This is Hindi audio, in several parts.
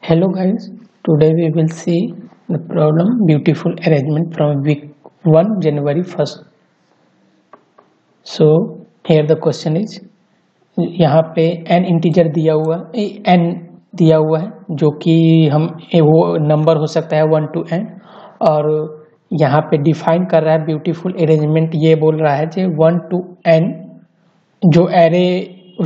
Hello guys, today we will see the problem beautiful arrangement from week 1 January 1st. So here the question is, यहाँ पे n इंटीजर दिया हुआ n दिया हुआ है जो कि हम वो नंबर हो सकता है 1 to n और यहाँ पे डिफाइन कर रहा है ब्यूटीफुल अरेंजमेंट। ये बोल रहा है कि 1 to n जो एरे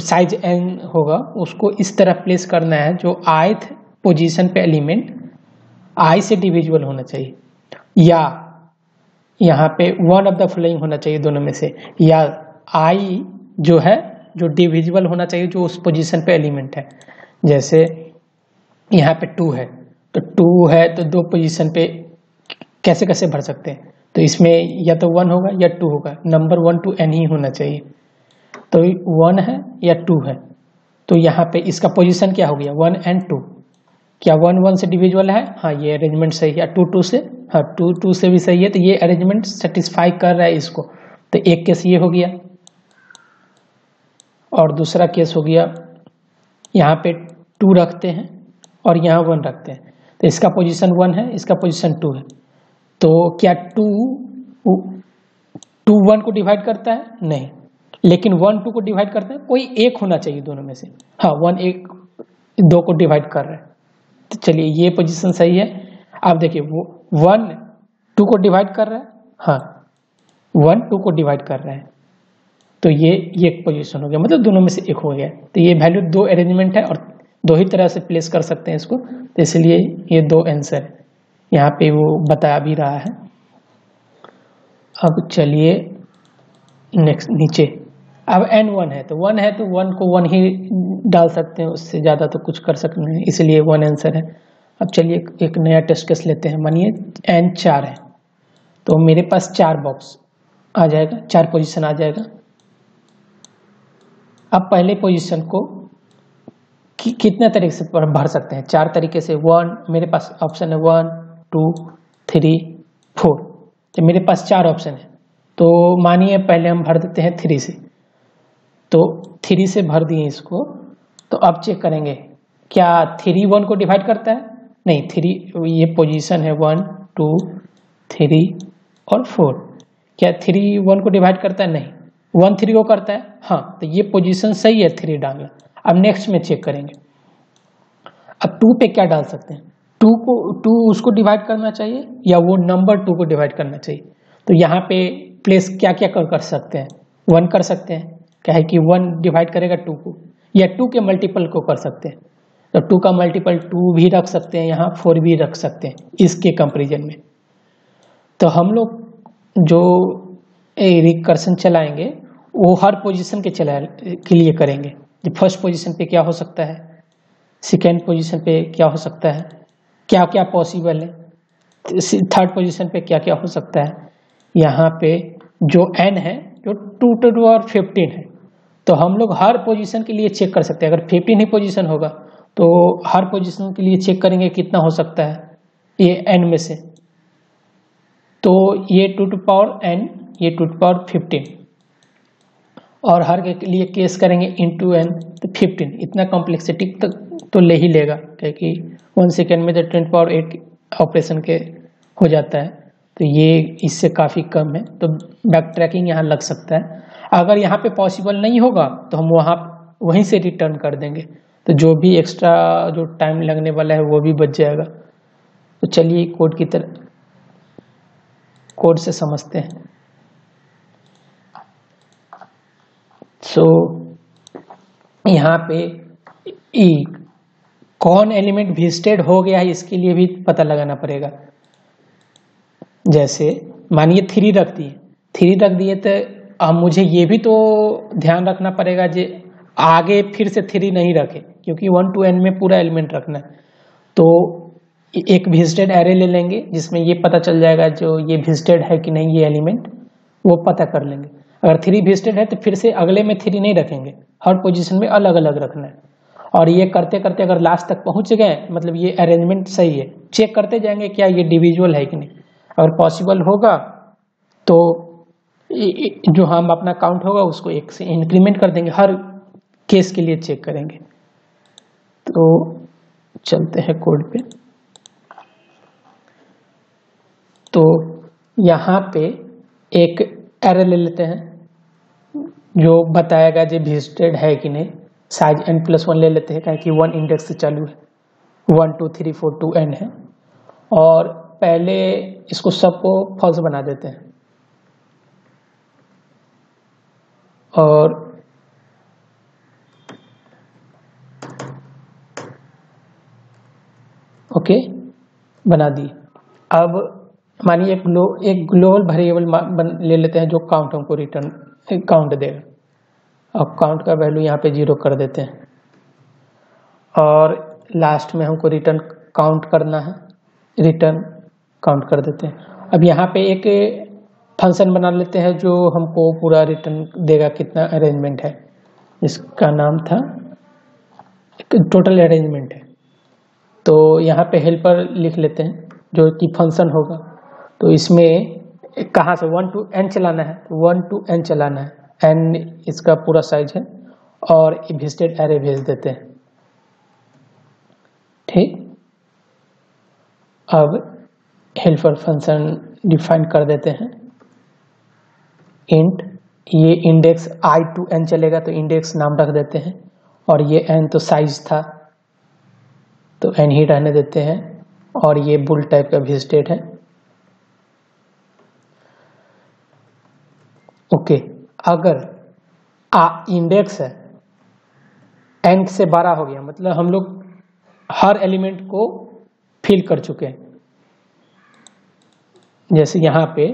साइज n होगा उसको इस तरह प्लेस करना है जो ith पोजीशन पे एलिमेंट i से डिविजिबल होना चाहिए, या यहाँ पे वन ऑफ द फॉलोइंग होना चाहिए दोनों में से, या i जो है जो डिविजिबल होना चाहिए जो उस पोजीशन पे एलिमेंट है। जैसे यहाँ पे 2 है तो 2 है तो दो पोजीशन पे कैसे कैसे भर सकते हैं, तो इसमें या तो 1 होगा या 2 होगा, नंबर 1 to n ही होना चाहिए। तो 1 है या 2 है, तो यहाँ पे इसका पोजीशन क्या हो गया 1 and 2। क्या 1 1 से डिविजिबल है? हाँ, ये अरेंजमेंट सही है। 2 2 से? हाँ, 2 2 से भी सही है। तो ये अरेंजमेंट सेटिस्फाई कर रहा है इसको। तो एक केस ये हो गया और दूसरा केस हो गया यहाँ पे 2 रखते हैं और यहाँ 1 रखते हैं, तो इसका पोजीशन 1 है, इसका पोजीशन 2 है। तो क्या 2 1 को डिवाइड करता है? नहीं, लेकिन 1 2 को डिवाइड करता है। कोई एक होना चाहिए दोनों में से। हाँ, 1 1 2 को डिवाइड कर रहा है, तो चलिए ये पोजीशन सही है। आप देखिए वो 1 2 को डिवाइड कर रहा है, हाँ 1 2 को डिवाइड कर रहा है, तो ये एक पोजीशन हो गया, मतलब दोनों में से एक हो गया। तो ये वैल्यू 2 अरेंजमेंट है और 2 ही तरह से प्लेस कर सकते हैं इसको, तो इसलिए ये 2 आंसर है, यहाँ पे वो बता भी रहा है। अब चलिए नेक्स्ट नीचे, अब n1 है तो 1 है तो 1 को 1 ही डाल सकते हैं, उससे ज़्यादा तो कुछ कर सकते नहीं, इसलिए 1 आंसर है। अब चलिए एक नया टेस्ट केस लेते हैं। मानिए n 4 है तो मेरे पास 4 बॉक्स आ जाएगा, 4 पोजीशन आ जाएगा। अब पहले पोजीशन को कितने तरीके से भर सकते हैं? 4 तरीके से। 1 मेरे पास ऑप्शन है 1 2 3 4, तो मेरे पास 4 ऑप्शन है। तो मानिए पहले हम भर देते हैं 3 से, तो 3 से भर दिए इसको। तो अब चेक करेंगे क्या 3 1 को डिवाइड करता है? नहीं, 3 ये पोजीशन है 1 2 3 और 4, क्या 3 1 को डिवाइड करता है? नहीं, 1 3 को करता है। हाँ, तो ये पोजीशन सही है 3 डालना। अब नेक्स्ट में चेक करेंगे, अब 2 पे क्या डाल सकते हैं? 2 उसको डिवाइड करना चाहिए या वो नंबर 2 को डिवाइड करना चाहिए। तो यहाँ पे प्लेस क्या क्या कर सकते हैं? 1 कर सकते हैं, क्या है कि 1 डिवाइड करेगा 2 को, या 2 के मल्टीपल को कर सकते हैं। तो 2 का मल्टीपल 2 भी रख सकते हैं, यहाँ 4 भी रख सकते हैं इसके कंपैरिजन में। तो हम लोग जो रिकर्सन चलाएंगे वो हर पोजीशन के लिए करेंगे। फर्स्ट पोजीशन पे क्या हो सकता है, सेकेंड पोजीशन पे क्या हो सकता है, क्या क्या पॉसिबल है, थर्ड पोजीशन पे क्या क्या हो सकता है। यहाँ पे जो n है जो 2 to the power 15 है, तो हम लोग हर पोजीशन के लिए चेक कर सकते हैं। अगर 15 ही पोजीशन होगा तो हर पोजीशन के लिए चेक करेंगे कितना हो सकता है ये n में से। तो ये 2 to the power n, ये 2 to the power 15, और हर के लिए केस करेंगे इंटू n, तो 15। इतना कॉम्प्लेक्सिटी तो ले ही लेगा, क्योंकि 1 सेकेंड में तो 10 to the power 8 ऑपरेशन के हो जाता है, तो ये इससे काफ़ी कम है। तो बैक ट्रैकिंग यहाँ लग सकता है। अगर यहाँ पे पॉसिबल नहीं होगा तो हम वहीं से रिटर्न कर देंगे, तो जो भी एक्स्ट्रा जो टाइम लगने वाला है वो भी बच जाएगा। तो चलिए कोड से समझते हैं। यहाँ पे कौन एलिमेंट विजिटेड हो गया है इसके लिए भी पता लगाना पड़ेगा। जैसे मानिए 3 रख दिए तो अब मुझे ये भी तो ध्यान रखना पड़ेगा जो आगे फिर से 3 नहीं रखे, क्योंकि 1 to n में पूरा एलिमेंट रखना है। तो एक विजिटेड एरे ले लेंगे जिसमें ये पता चल जाएगा जो ये विजिटेड है कि नहीं ये एलिमेंट, वो पता कर लेंगे। अगर 3 विजिटेड है तो फिर से अगले में 3 नहीं रखेंगे, हर पोजीशन में अलग अलग रखना है। और ये करते करते अगर लास्ट तक पहुंच गए, मतलब ये अरेंजमेंट सही है, चेक करते जाएंगे क्या ये डिविजिबल है कि नहीं। अगर पॉसिबल होगा तो जो हम अपना काउंट होगा उसको 1 से इंक्रीमेंट कर देंगे, हर केस के लिए चेक करेंगे। तो चलते हैं कोड पे। तो यहाँ पे एक एरे ले लेते हैं जो बताएगा जो विजिटेड है कि नहीं। साइज n+1 ले लेते हैं, क्या कि 1 इंडेक्स से चालू है, 1 2 3 4 2 n है। और पहले इसको सबको फॉल्स बना देते हैं और ओके बना दिए। अब मानिए एक ग्लोबल वेरिएबल ले लेते हैं जो काउंट हमको रिटर्न काउंट देगा। अब काउंट का वैल्यू यहाँ पे 0 कर देते हैं और लास्ट में हमको रिटर्न काउंट करना है, रिटर्न काउंट कर देते हैं। अब यहाँ पे एक फंक्शन बना लेते हैं जो हमको पूरा रिटर्न देगा कितना अरेंजमेंट है। इसका नाम था टोटल अरेंजमेंट है। तो यहाँ पे हेल्पर लिख लेते हैं जो कि फंक्शन होगा। तो इसमें कहाँ से 1 to n चलाना है, 1 to n चलाना है, n इसका पूरा साइज है और विजिटेड एरे भेज देते हैं। ठीक, अब हेल्पर फंक्शन डिफाइन कर देते हैं इंट, ये इंडेक्स i to n चलेगा तो इंडेक्स नाम रख देते हैं और ये n तो साइज था तो n ही रहने देते हैं और ये बुल टाइप का विजिटेड है। ओके, अगर इंडेक्स है n से 12 हो गया, मतलब हम लोग हर एलिमेंट को फिल कर चुके हैं। जैसे यहाँ पे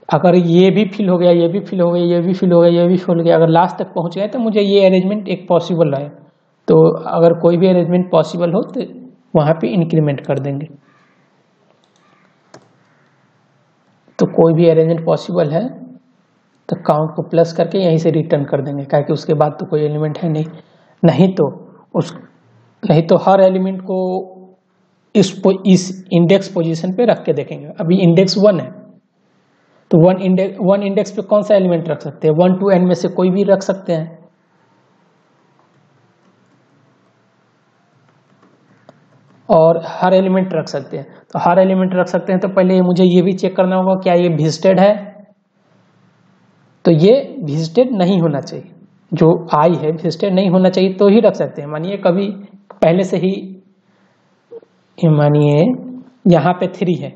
अगर ये भी फिल हो गया, ये भी फिल हो गया, ये भी फिल हो गया, ये भी फिल हो गया, अगर लास्ट तक पहुँच गए तो मुझे ये अरेंजमेंट एक पॉसिबल है। तो अगर कोई भी अरेंजमेंट पॉसिबल हो तो वहाँ पे इंक्रीमेंट कर देंगे। तो कोई भी अरेंजमेंट पॉसिबल है तो काउंट को प्लस करके यहीं से रिटर्न कर देंगे, क्या कि उसके बाद तो कोई एलिमेंट है नहीं। नहीं तो हर एलिमेंट को इस इंडेक्स पोजीशन पे रख के देखेंगे। अभी इंडेक्स 1 है तो 1 इंडेक्स पे कौन सा एलिमेंट रख सकते हैं, 1 to n में से कोई भी रख सकते हैं। और हर एलिमेंट रख सकते हैं, तो हर एलिमेंट रख सकते हैं तो पहले मुझे ये भी चेक करना होगा क्या ये विजिटेड है। तो ये विजिटेड नहीं होना चाहिए, जो आई है विजिटेड नहीं होना चाहिए तो ही रख सकते हैं। मानिए कभी पहले से ही, मानिए यहाँ पे 3 है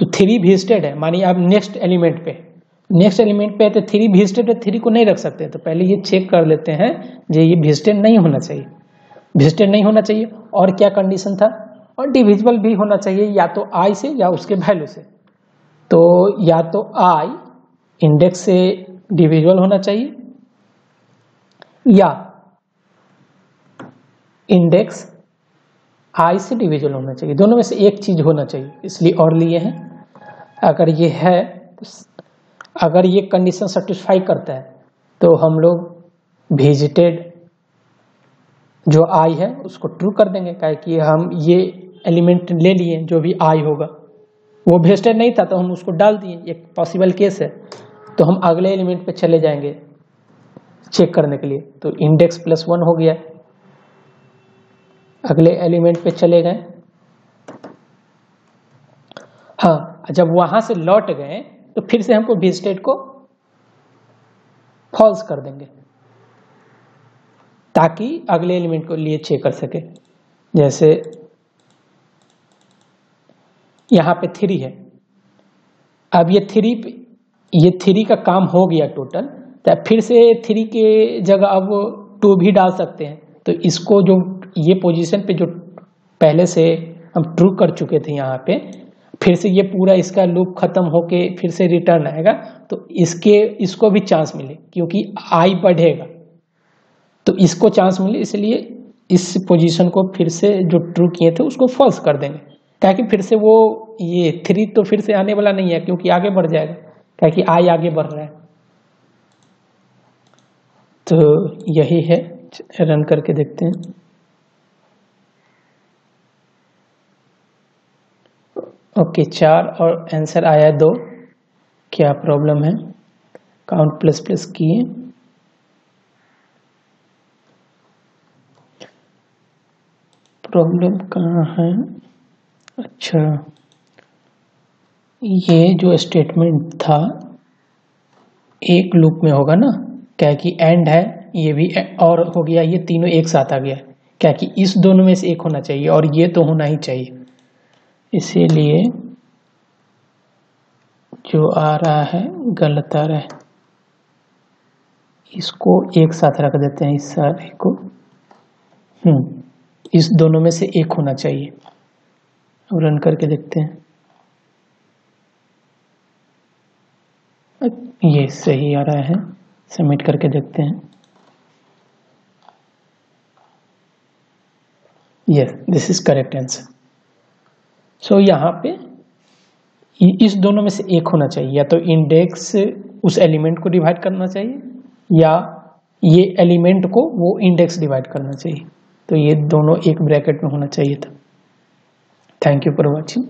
तो 3 विजिटेड है, मानिए अब नेक्स्ट एलिमेंट पे है तो 3 विजिटेड है, 3 को नहीं रख सकते। तो पहले ये चेक कर लेते हैं जो ये विजिटेड नहीं होना चाहिए, विजिटेड नहीं होना चाहिए। और क्या कंडीशन था, और डिविजिबल भी होना चाहिए या तो आई से या उसके वैल्यू से। तो या तो आई इंडेक्स से डिविजिबल होना चाहिए या इंडेक्स आई से डिविजिबल होना चाहिए, दोनों में से एक चीज होना चाहिए, इसलिए और लिए हैं। अगर ये है, अगर ये कंडीशन सेटिस्फाई करता है तो हम लोग विजिटेड जो आई है उसको ट्रू कर देंगे, क्या कि हम ये एलिमेंट ले लिए जो भी आई होगा, वो विजिटेड नहीं था तो हम उसको डाल दिए, एक पॉसिबल केस है। तो हम अगले एलिमेंट पे चले जाएंगे चेक करने के लिए। तो इंडेक्स +1 हो गया, अगले एलिमेंट पे चले गए। हाँ, जब वहां से लौट गए तो फिर से हमको विजिटेड को फॉल्स कर देंगे ताकि अगले एलिमेंट को लिए चेक कर सके। जैसे यहाँ पे 3 है, अब ये 3 का काम हो गया टोटल, तो फिर से 3 के जगह अब 2 भी डाल सकते हैं। तो इसको जो ये पोजीशन पे जो पहले से हम ट्रू कर चुके थे यहाँ पे, फिर से ये पूरा इसका लूप खत्म होके फिर से रिटर्न आएगा। तो इसको भी चांस मिले क्योंकि आई बढ़ेगा तो इसको चांस मिले, इसलिए इस पोजीशन को फिर से जो ट्रू किए थे उसको फॉल्स कर देंगे, ताकि फिर से वो ये 3 तो फिर से आने वाला नहीं है क्योंकि आगे बढ़ जाएगा, क्योंकि आई आगे बढ़ रहा है। तो यही है, रन करके देखते हैं। ओके, 4 और आंसर आया 2। क्या प्रॉब्लम है, काउंट प्लस किए, प्रॉब्लम कहाँ है? अच्छा, ये जो स्टेटमेंट था एक लूप में होगा ना, क्या कि एंड है, ये भी और हो गया, ये तीनों एक साथ आ गया, क्या कि इस दोनों में से एक होना चाहिए और ये तो होना ही चाहिए। इसीलिए जो आ रहा है गलत आ रहा है, इसको एक साथ रख देते हैं, इस सारे को। इस दोनों में से एक होना चाहिए। अब रन करके देखते हैं, ये सही आ रहा है। सबमिट करके देखते हैं। Yes, this is correct answer. So यहाँ पे इस दोनों में से एक होना चाहिए, या तो इंडेक्स उस एलिमेंट को डिवाइड करना चाहिए या ये एलिमेंट को वो इंडेक्स डिवाइड करना चाहिए। तो ये दोनों एक ब्रैकेट में होना चाहिए था। Thank you for watching.